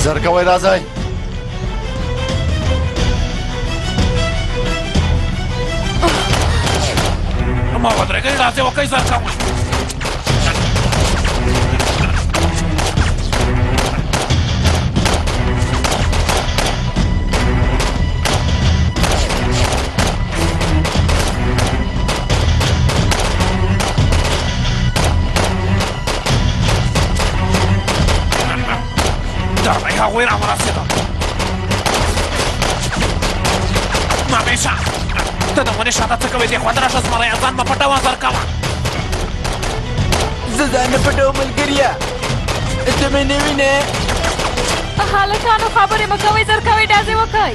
زرکوی راځئ ما ودرېږئ راځئ وکئ زرکوی دربی هغوی را ورسېدل مامیشه ته د ونې شاته څه کوې دې خوا ته راشه زمریه ځان مه پټوه زرکوه زه ځان نه پټوم ملګریه ته مې نه وینې هلکانو خبرې مه کوئ زرکوی ډازې وکئ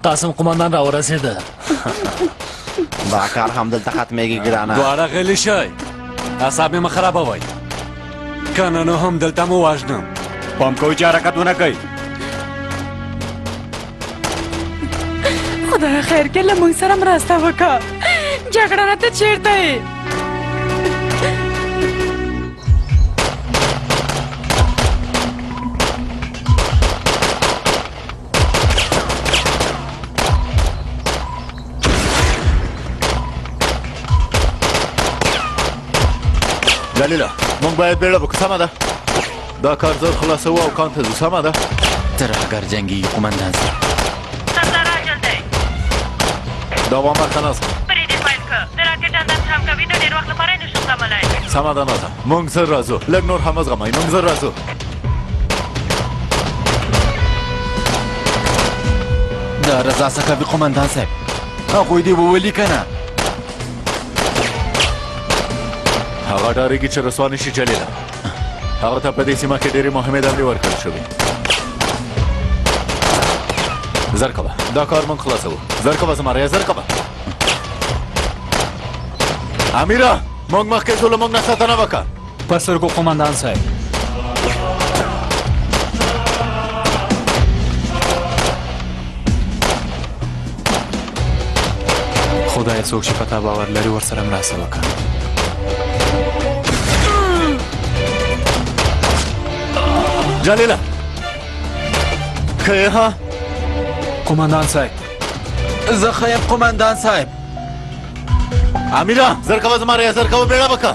قاسم قمندان را ورسېده دا کار همدلته ختمېږي ګرانه دواړه غلي شئ اعصاب مې مه خرابوئ که نه نو هم دلته مو وژنم پام کوئ چې حرکت ونه کوئ خدای خیر کې له موږ سره مرسته وکړه جګړه راته چیرته یې جلیله موږ باید بیړه وکړو سمه ده دا کار زر خلاصوو او کان ته ځو سمه ده ترهګر جنګي قومندان صاحب سردار عاجل دی دا وامر ته ناست بریدې پیل کړه د راکټ انداز هم کوي نو ډېر وخت لپاره یې نشو زغملی سمه ده نازه موږ زر راځو لږ نور هم وزغمئ موږ زر راځو دا رضا څه کوي قومندان صاحب هغوی دې وولي که نه هغه ډارېږي چې رسوا نه شي جلیله هغه ته په دې سیمه کې ډېرې مهمې دندې ورکړل شوې زر کوه دا کار موږ خلاصوو زر کوه زمریه زر کوه امیره موږ مخکې ځو له موږ نه ساتنه وکړه په سترګو قمندان صاحب خدای څوک چې په تا باور لري ورسره مرسته وکړه جلیله ښه یې ها قمندان صاحب زه ښه یم قومندان صاحب امیره زر کوه زمریه زر کوه بیړه وکړه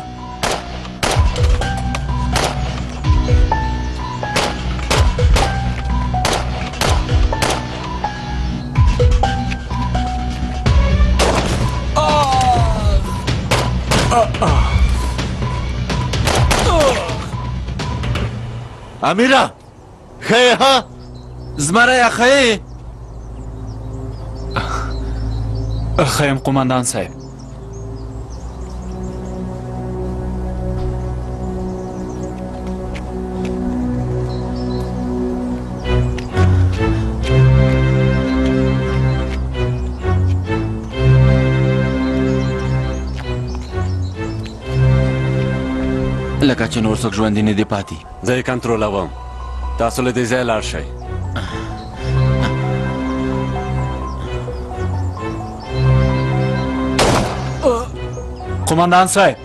امیره ښه یې ها زمریه ښه یې ښه یم قمندان صاحب لکه چې نور څوک ژوندي نه دي پاتې زه یې کنټرولوم تاسو له دې ځایه لاړ شئ قمندان صاحب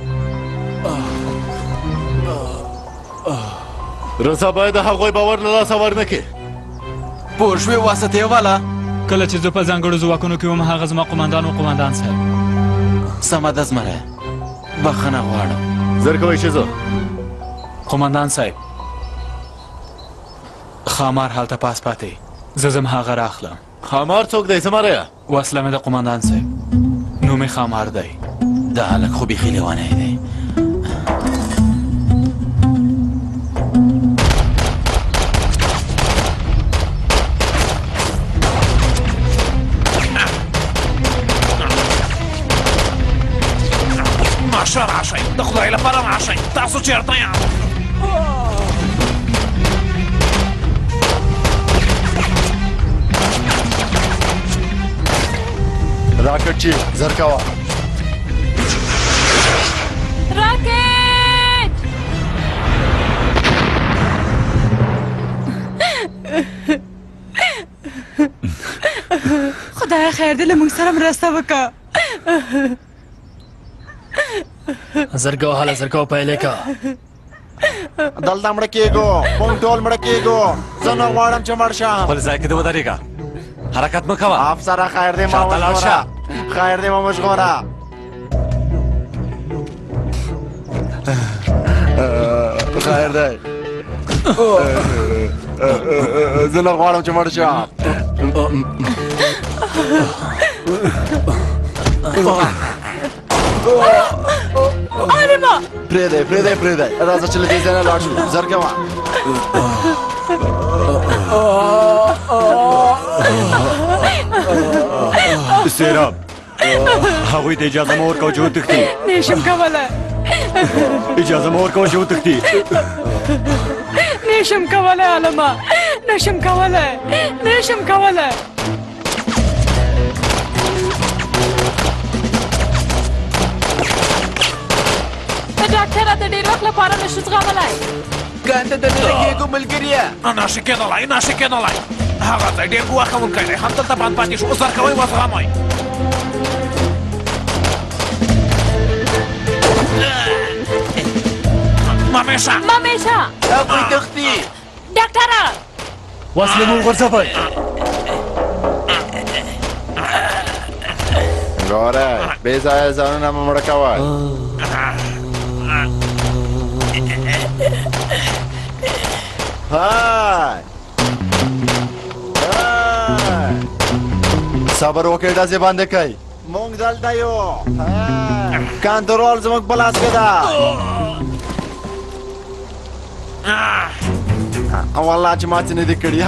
رضا باید د هغوی باور له لاسه ورنکړي پوه شوې واسطې والا کله چې زه په ځانګړو ځواکونو کې وم هغه زما قمندان و قمندان صاحب سمه ده زمریه بخښنه غواړم زر کوئ چې زه قمندان صاحب خامار هلته پاس پاتې زه ځم هغه راخلم خامار څوک دی زمریه وسله مې د قمندان صاحب نوم یې خامار دی دا هلک خو بیخي لیونی دی ماشه راشئ د خدای لپاره راشئ تاسو چېرته یاست راکټ چې زر کوه راکټ خدای خیر دې له موږ سره مرسته وکړه زرګه وهله زرګه پیلې کا دلته مړه کېږو مونږ ټول مړه کېږو زه نه غواړم چې مړ شم خپل ځای کې دې ودرېږه حرکت مه کوه افسره خیر دی ما شاته لاړ شه. وژغوره خیر دی ما وژغوره خیر دی زه نه غواړم چې مړ شم عالمه پرېږدی راځه چې له دې ځای نه لاړ شو زرګه وه سیراب هغوی ته اجازه مه ورکوه چې وتښتي نشم کوله اجازه مه ورکوه چې وتښتي نشم کوله عالمه نشم کوله ډاکټره د ډېر وخت لپاره نشو زغملی ګانده د نه کېږو ملګریه نشي کېدلی هغه ځای ډېر ګواښ کوونکی دی همدلته بند پاتې شو زر کوئ وزغمئ مامیشه هغوی تښتي ډاکټره وسلې مو وغورځوئ ګوره بې ځایه ځانونه مه مړه کوئ صبر وکړئ ډزې بندې کړئ مونږ دلته یو کنټرول زموږ په لاس کې ده والله چې ما څه نه دي کړي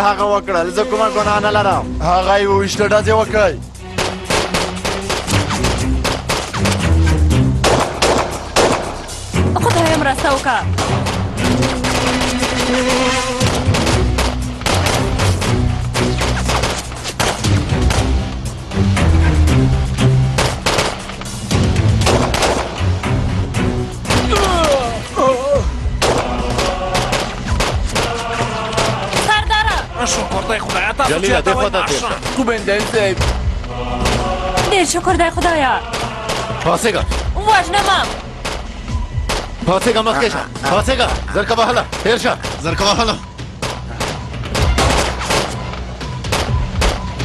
هغه وکړل زه کومه ګناه نه لرم هغه یې وویشته ډزې وکړئ خدایه مرسته وکړه شکر دی خدایه تاسو جلیله چېرته دې وئ خواته تېر ماشه شه قومندان صاحب ډېر شکر دی خدایه پاڅېږه وژنمه مخکې شه پاڅېږه زرکه وهله تېر شه زرکه وهله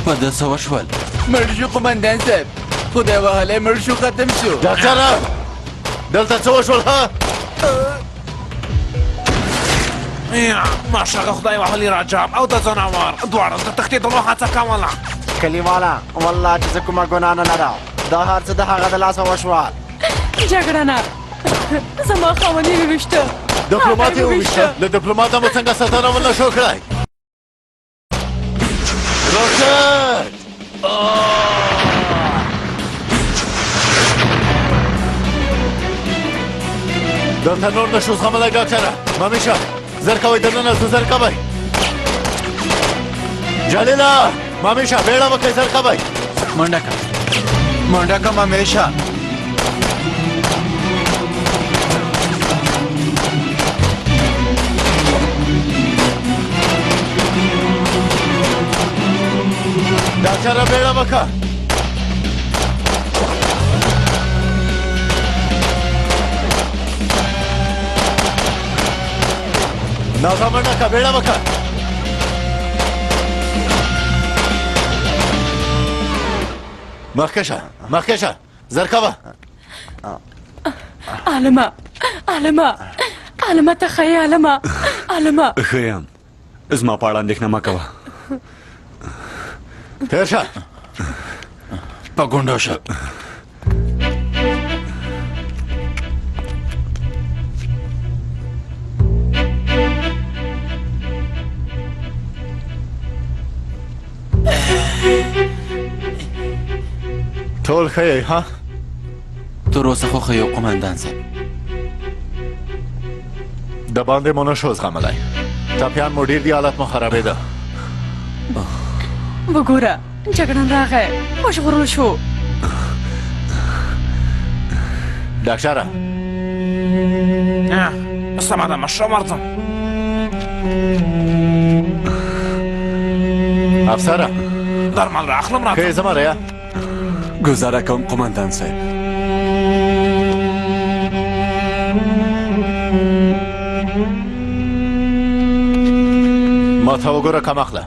په ده څه وشول مړ شو قومندان صاحب خدای وهلی مړ شو ختم شو ډاکټره دلته څه وشول ها ماشاءالله خدای وهلي راجاب او د ځناور دواړه د تښتېدلو هڅه کوله کلیواله والله چې زه کومه ګناه نه لرم دا هر څه د هغه د لاسه وشول جګړنه زما خاوند یې وویشته ډیپلوماټ یې وویشته له ډیپلوماټه مو څنګه ساتنه ونه شو کړی روشن دلته نور نشو زغملی ډاکټره مامیشه زر کوئ دننه زه زر کوئ جلیله مامیشه بیړه وکړئ زر کوئ منډه که مامیشه ډاکټره بیړه وکړه نازا منډه که بیړه وکړه مخکې شه زر کوه عالمه ته ښه یې عالمه ښه یم زما په اړه اندېښنه مه کوه تېر شه په ګونډو شه ټول ښه یې ها تر اوسه خو ښه یو قومندان صاحب د باندې مو نشو زغملی ټپیان مو ډېر دي حالت مو خرابېده وګوره جګړن راغی وژغورل شو ډاکټره سمه ده مشه ورځم افسره درمل را اخلم ښه یې راځم زما ریا ګزاره کوم قومندان صاحب ما ته وګوره کم اخله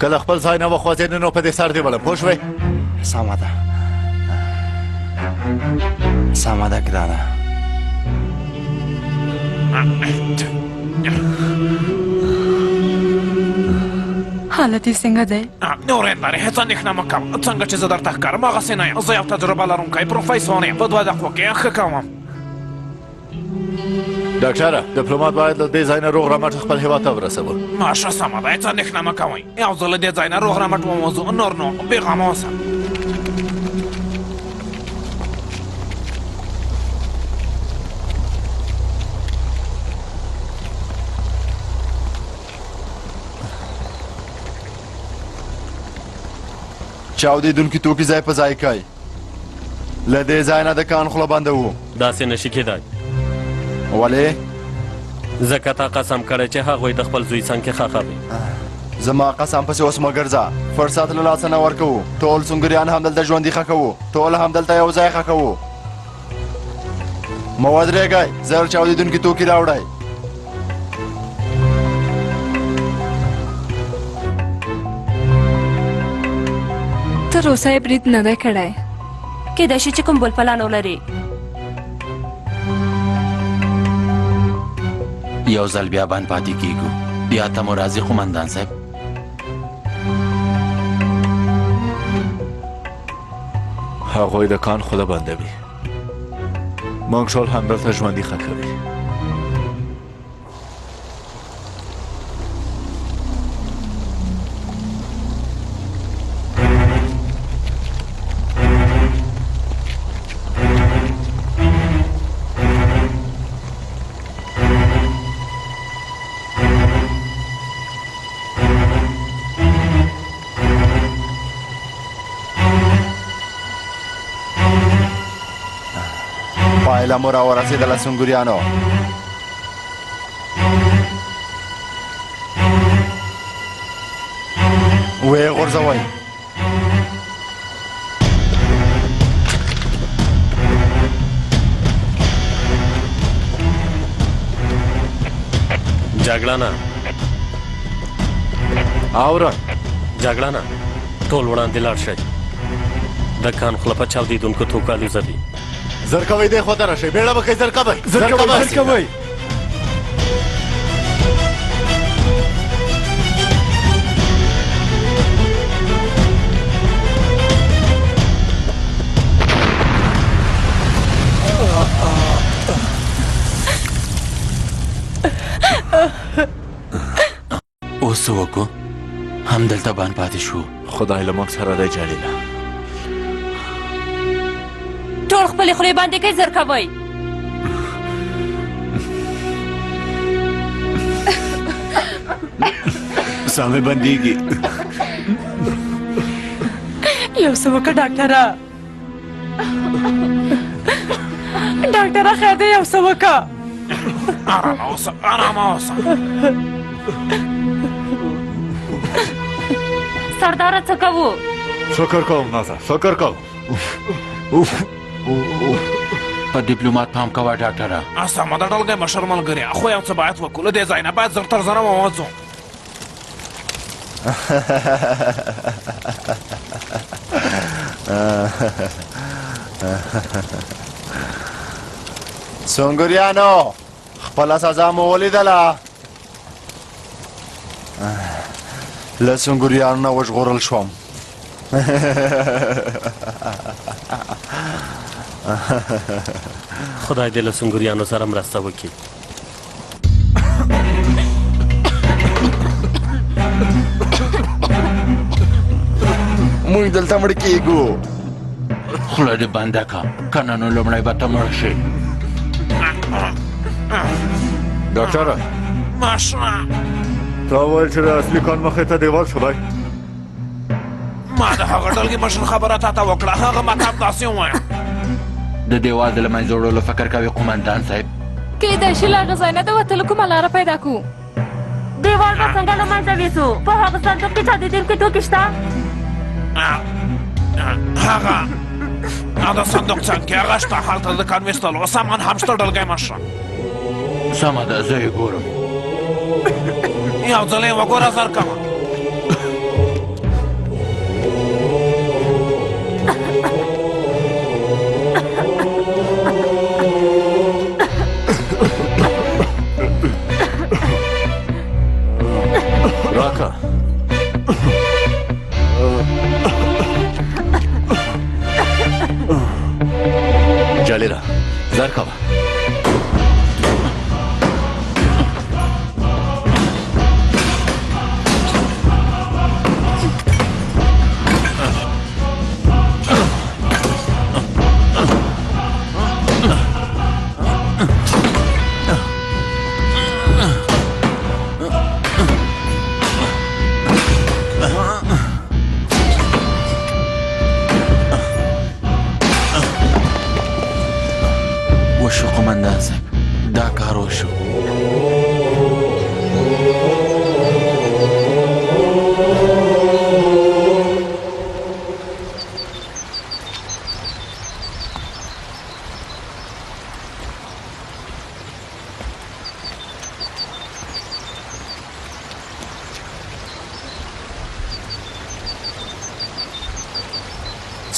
کله خپل ځای نه وخوځېدې نو په دې سر دې بلم پوه شوې سمه ده سمه ده ګرانه حالت یې څنګه دی نور هندارې هېڅ اندېښنه مه کوه څنګه چې زه درته ښکارم هغسې نه یم زه یو تجربه لرونکی پروفیسور یم په 2 دقیقو کې یې ښه کوم ډاکټره ډیپلومات باید له دې ځای نه روغ رمټ خپل هېواد ته ورسوو ماشه سمه ده هېڅ اندېښنه مه کوئ یو ځل له دې ځای نه روغ رمټ ووځو نور نو بېغمه اوسه چاودېدونکي توکي ځای په ځای کوي له دې ځای نه د کان خوله بنده وو داسې نشي کېدای ولې ځکه تا قسم کړی چې هغوی د خپل زوی څنګ کې خښوي زما قسم پسې اوس مه ګرځه فرصت له لاسه نه ورکوو ټول سنګریان همدلته ژوندي ښخوو ټول همدلته یو ځای ښخوو مه ودرېږئ زر چاودېدونکي توکي راوړئ تر اوسه یې برید نه دی کړی کېدای شي چې کوم بل پلان ولري یو ځل بیا باندې پاتې کېږو بیا ته مو راځي قومندان صاحب هغوی د کان خوله بندوي موږ ټول همدلته ژوندي ښخوي پایله مو راورسېدله سنګریانو ویې غورځوئ جګړه اوره جګړه ټول وړاندې لاړ شئ د کان خوله په چاودېدونکو توکو الوزه دي زر کوئ دې خوا ته راشئ بیړه وکئ زر کوئ زر کوئ اوس څه وکړو همدلته باندې پاتې شو خدای له موږ سره دی جلیله ټول خپلې خولې باندې کوي زر کوئ سامې بندېږي یو څه وکړه ډاکټره ډاکټره خیر دی یو څه وکړه آرامه اوسه آرامه اوسه سرداره څه کوو فکر کوم نازه فکر کوم په ډیپلومات پام کوه ډاکټره سمه ده ډلګی مشر ملګري خو یو څه باید وکړو له دې ځای نه باید زر تر زره ووځو سنګریانو خپله سزا مو ولیدله له سنګریانو نه وژغورل شوم خدای دې له سنګریانو سره مرسته وکړي موږ دلته مړ کېږو خوله دې بنده که کنه نو لومړی به ته مړ شې ډاکټره ماشره تا وویل چې د اصلي کان مخې ته دیوال شوی ما د هغه ډلګي مشر خبره تا ته وکړه هغه ماته همداسې ووایه د دیوال د له منځه وړلو فکر کوي قومندان صاحب کېدای شي له هغه ځای نه د وتلو کومه لاره پیدا کړو دیوال به څنګه له منځه ویسو په هغه صندوق کې چاودېدونکي توکي شته هغه د صندوق څنګ کې هغه شته هلته د کان ویستلو سامان هم شته ډلګی مشره سمه ده زه یې ګورم. یو ځل یې وګوره زرکمه. راکه جلیله زر کوه. وشو قمندان صاحب دا کار وشو.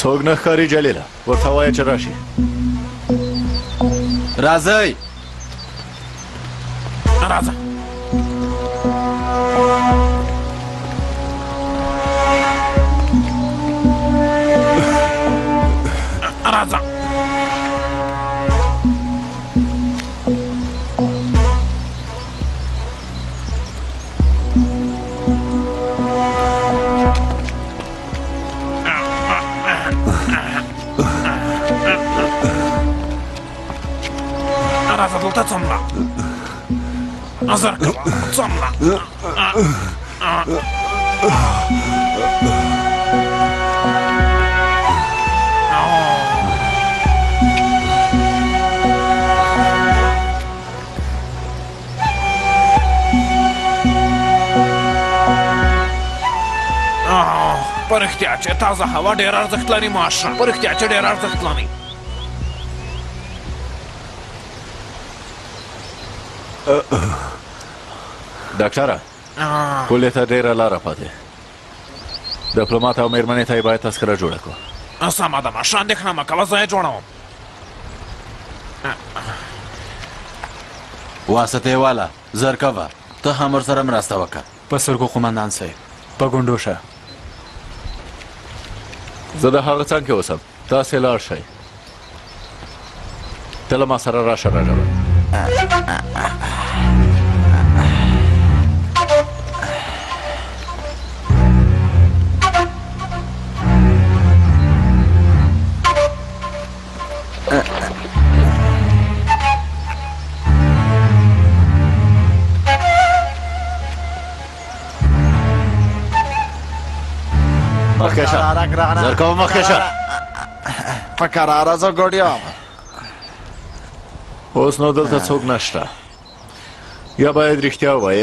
څوک نه ښکاري جلیله، ورته وایه چې راشي. راځئ. راځه. راځه. راځه دلته څمله. زرکوه څمله. په رښتیا چې تازه هوا ډېر ارزښت لري ماشه. په رښتیا چې ډېر ارزښت لري. ډاکټره پولې ته ډېره لاره پاتې. ډیپلومات او مېرمنې ته یې باید تذکره جوړه کړو. سمه ده ماشه، اندېښنه مه کوه، زه یې جوړوم. واسطې والا زر کوه، ته هم ورسره مرسته وکړه. په سترګو قمندان صاحب، په ګونډو شه. زه د هغه څنګ کې اوسم، تاسې لاړ شئ. ته له ما سره راشه راجبه. مخکې شه زر کوه، مخکې شه. په کراره زه ګوډ یم. اوس نو دلته څوک نشته. یا باید رښتیا ووایې